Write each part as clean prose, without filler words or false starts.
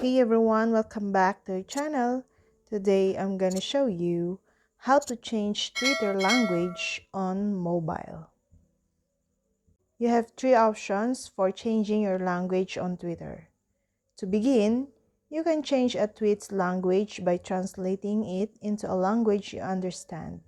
Hey everyone, welcome back to the channel. Today I'm gonna show you how to change Twitter language on mobile. You have three options for changing your language on Twitter. To begin, you can change a tweet's language by translating it into a language you understand.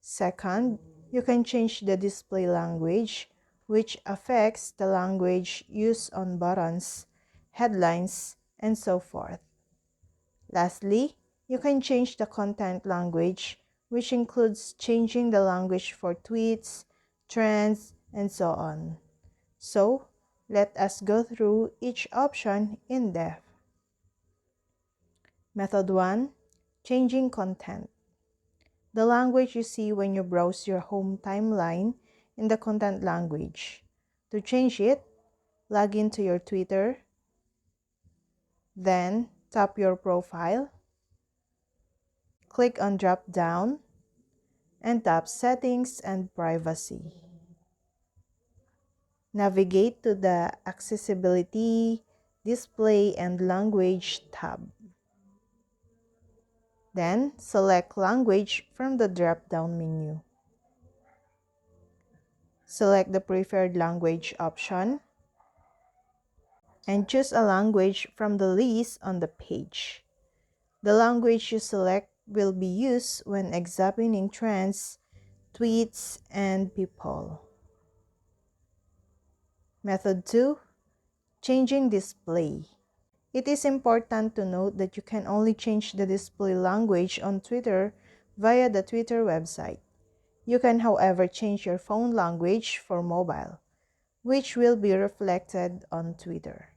Second, you can change the display language, which affects the language used on buttons, headlines, and so forth. Lastly, you can change the content language, which includes changing the language for tweets, trends, and so on. So, let us go through each option in depth. Method 1. Changing content. The language you see when you browse your home timeline in the content language. To change it, log into your Twitter, then tap your profile, click on drop down, and tap Settings and Privacy. Navigate to the Accessibility, Display, and Language tab. Then, select Language from the drop-down menu. Select the preferred language option and choose a language from the list on the page. The language you select will be used when examining trends, tweets, and people. Method 2. Changing display. It is important to note that you can only change the display language on Twitter via the Twitter website. You can, however, change your phone language for mobile, which will be reflected on Twitter.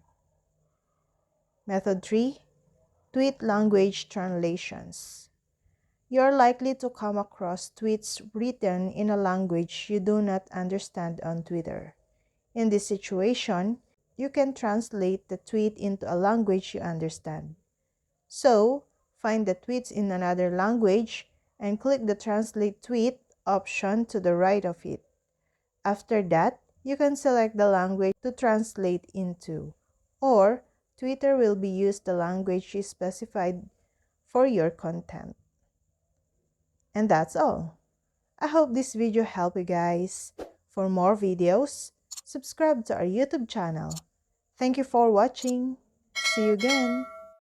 Method 3. Tweet language translations. You are likely to come across tweets written in a language you do not understand on Twitter. In this situation, you can translate the tweet into a language you understand. So, find the tweets in another language and click the Translate Tweet option to the right of it. After that, you can select the language to translate into, or Twitter will be used the language you specified for your content. And that's all. I hope this video helped you guys. For more videos, subscribe to our YouTube channel. Thank you for watching. See you again.